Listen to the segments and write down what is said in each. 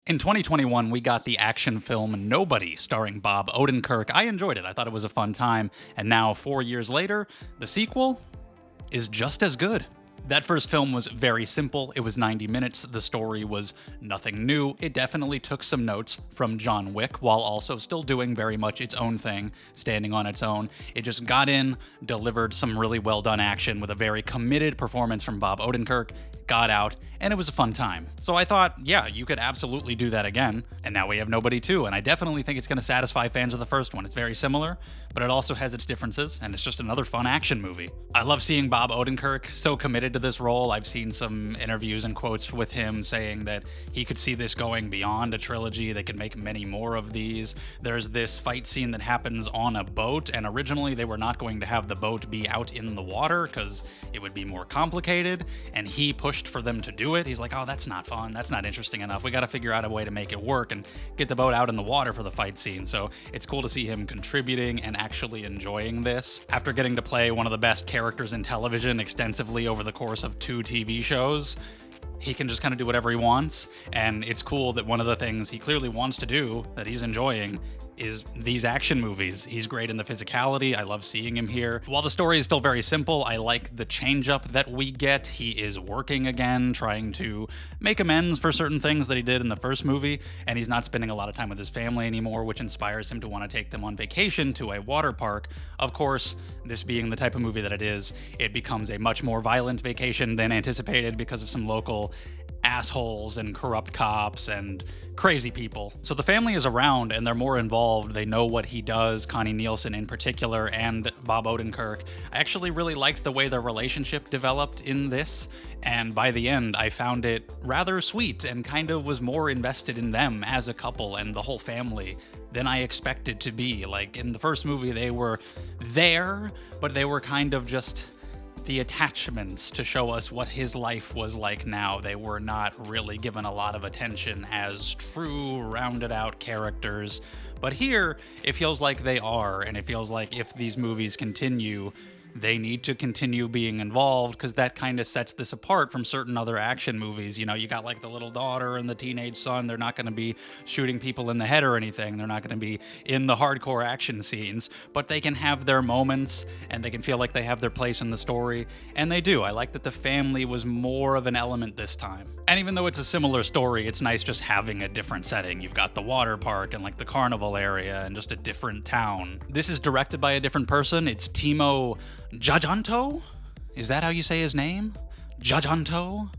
In 2021, we got the action film Nobody, starring Bob Odenkirk. I enjoyed it. I thought it was a fun time. And now, 4 years later, the sequel is just as good. That first film was very simple. It was 90 minutes. The story was nothing new. It definitely took some notes from John Wick while also still doing very much its own thing, standing on its own. It just got in, delivered some really well done action with a very committed performance from Bob Odenkirk, got out, and it was a fun time. So I thought, yeah, you could absolutely do that again. And now we have Nobody 2, and I definitely think it's going to satisfy fans of the first one. It's very similar, but it also has its differences, and it's just another fun action movie. I love seeing Bob Odenkirk so committed to this role. I've seen some interviews and quotes with him saying that he could see this going beyond a trilogy. They could make many more of these. There's this fight scene that happens on a boat, and originally they were not going to have the boat be out in the water because it would be more complicated, and he pushed for them to do it. He's like, oh, that's not fun. That's not interesting enough. We got to figure out a way to make it work and get the boat out in the water for the fight scene. So it's cool to see him contributing and actually enjoying this. After getting to play one of the best characters in television extensively over the course of 2 TV shows, he can just kind of do whatever he wants. And it's cool that one of the things he clearly wants to do that he's enjoying is these action movies. He's great in the physicality. I love seeing him here. While the story is still very simple, I like the change up that we get. He is working again, trying to make amends for certain things that he did in the first movie, and he's not spending a lot of time with his family anymore, which inspires him to want to take them on vacation to a water park. Of course, this being the type of movie that it is, it becomes a much more violent vacation than anticipated because of some local assholes and corrupt cops and crazy people. So the family is around and they're more involved. They know what he does, Connie Nielsen in particular, and Bob Odenkirk. I actually really liked the way their relationship developed in this, and by the end I found it rather sweet and kind of was more invested in them as a couple and the whole family than I expected to be. Like in the first movie they were there, but they were kind of just the attachments to show us what his life was like now. They were not really given a lot of attention as true, rounded out characters. But here, it feels like they are, and it feels like if these movies continue, they need to continue being involved, because that kind of sets this apart from certain other action movies. You know, you got like the little daughter and the teenage son. They're not going to be shooting people in the head or anything. They're not going to be in the hardcore action scenes, but they can have their moments and they can feel like they have their place in the story. And they do. I like that the family was more of an element this time. And even though it's a similar story, it's nice just having a different setting. You've got the water park and like the carnival area and just a different town. This is directed by a different person. It's Timo Tjahjanto? Is that how you say his name? Tjahjanto?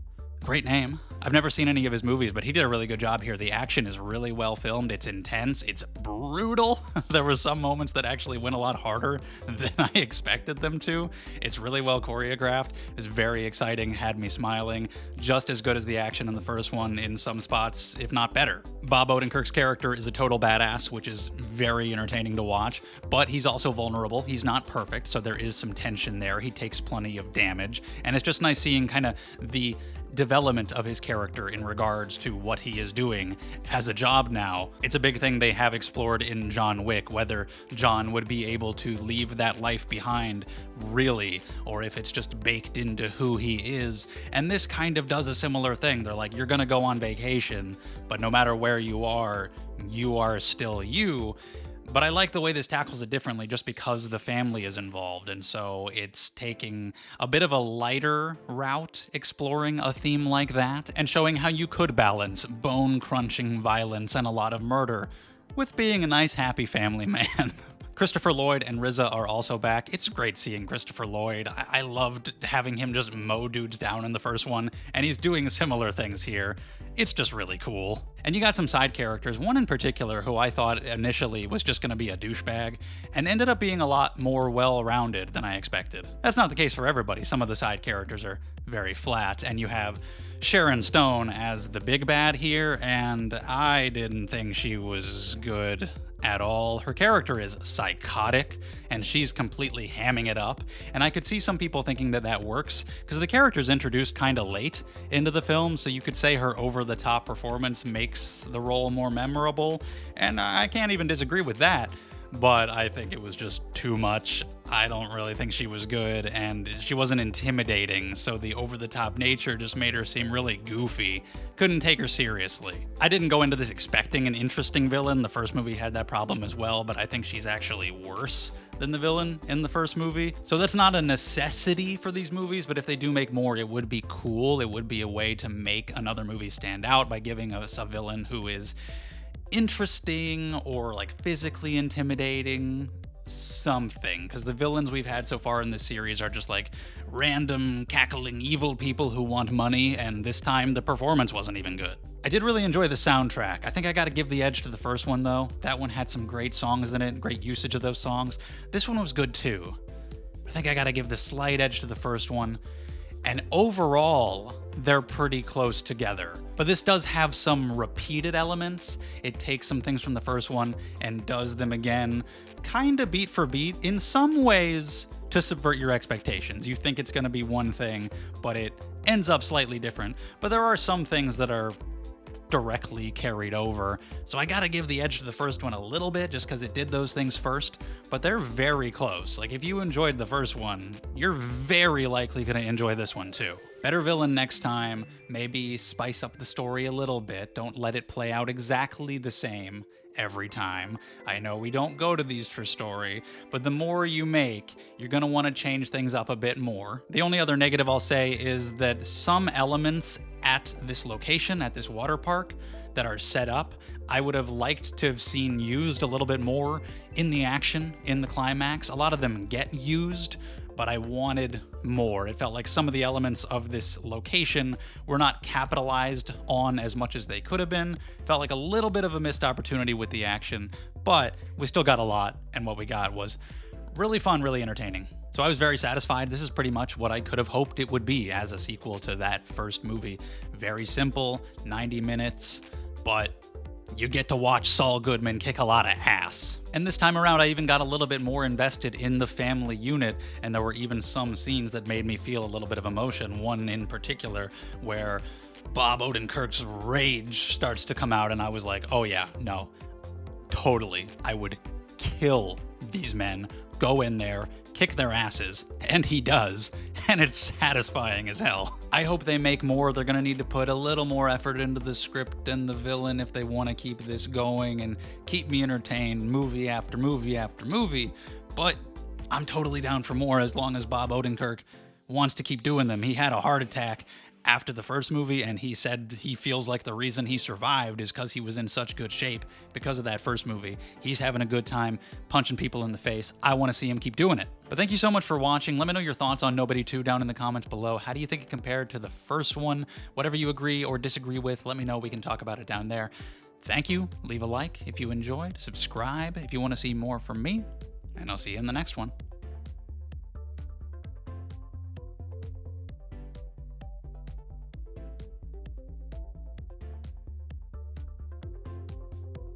Great name. I've never seen any of his movies, but he did a really good job here. The action is really well filmed. It's intense. It's brutal. There were some moments that actually went a lot harder than I expected them to. It's really well choreographed. It was very exciting, had me smiling. Just as good as the action in the first one in some spots, if not better. Bob Odenkirk's character is a total badass, which is very entertaining to watch, but he's also vulnerable. He's not perfect, so there is some tension there. He takes plenty of damage, and it's just nice seeing kind of the development of his character in regards to what he is doing as a job now. It's a big thing they have explored in John Wick, whether John would be able to leave that life behind really, or if it's just baked into who he is. And this kind of does a similar thing. They're like, you're gonna go on vacation, but no matter where you are still you. But I like the way this tackles it differently just because the family is involved, and so it's taking a bit of a lighter route, exploring a theme like that, and showing how you could balance bone-crunching violence and a lot of murder with being a nice, happy family man. Christopher Lloyd and RZA are also back. It's great seeing Christopher Lloyd. I loved having him just mow dudes down in the first one, and he's doing similar things here. It's just really cool. And you got some side characters, one in particular who I thought initially was just going to be a douchebag, and ended up being a lot more well-rounded than I expected. That's not the case for everybody. Some of the side characters are very flat, and you have Sharon Stone as the big bad here, and I didn't think she was good at all. Her character is psychotic, and she's completely hamming it up, and I could see some people thinking that that works, because the character's introduced kind of late into the film, so you could say her over-the-top performance makes the role more memorable, and I can't even disagree with that. but I think it was just too much. I don't really think she was good, and she wasn't intimidating, so the over-the-top nature just made her seem really goofy. Couldn't take her seriously. I didn't go into this expecting an interesting villain. The first movie had that problem as well, but I think she's actually worse than the villain in the first movie. So that's not a necessity for these movies, but if they do make more, it would be cool. It would be a way to make another movie stand out by giving us a villain who is interesting or like physically intimidating, something, because the villains we've had so far in this series are just like random cackling evil people who want money, and this time the performance wasn't even good. I did really enjoy the soundtrack. I think I gotta give the edge to the first one though. That one had some great songs in it, great usage of those songs. This one was good too. I think I gotta give the slight edge to the first one. And overall, they're pretty close together. But this does have some repeated elements. It takes some things from the first one and does them again, kinda beat for beat, in some ways to subvert your expectations. You think it's gonna be one thing, but it ends up slightly different. But there are some things that are directly carried over. So I gotta give the edge to the first one a little bit just because it did those things first, but they're very close. Like if you enjoyed the first one, you're very likely gonna enjoy this one too. Better villain next time, maybe spice up the story a little bit. Don't let it play out exactly the same every time. I know we don't go to these for story, but the more you make, you're gonna wanna change things up a bit more. The only other negative I'll say is that some elements at this location, at this water park, that are set up, I would have liked to have seen used a little bit more in the action, in the climax. A lot of them get used, but I wanted more. It felt like some of the elements of this location were not capitalized on as much as they could have been. Felt like a little bit of a missed opportunity with the action, but we still got a lot, and what we got was really fun, really entertaining. So I was very satisfied. This is pretty much what I could have hoped it would be as a sequel to that first movie. Very simple, 90 minutes, but you get to watch Saul Goodman kick a lot of ass. And this time around, I even got a little bit more invested in the family unit, and there were even some scenes that made me feel a little bit of emotion. One in particular where Bob Odenkirk's rage starts to come out, and I was like, oh yeah, no, totally. I would kill these men, go in there, kick their asses, and he does, and it's satisfying as hell. I hope they make more. They're gonna need to put a little more effort into the script and the villain if they want to keep this going and keep me entertained movie after movie after movie, but I'm totally down for more as long as Bob Odenkirk wants to keep doing them. He had a heart attack after the first movie, and he said he feels like the reason he survived is because he was in such good shape because of that first movie. He's having a good time punching people in the face. I want to see him keep doing it. But thank you so much for watching. Let me know your thoughts on Nobody 2 down in the comments below. How do you think it compared to the first one? Whatever you agree or disagree with, let me know. We can talk about it down there. Thank you. Leave a like if you enjoyed. Subscribe if you want to see more from me, and I'll see you in the next one.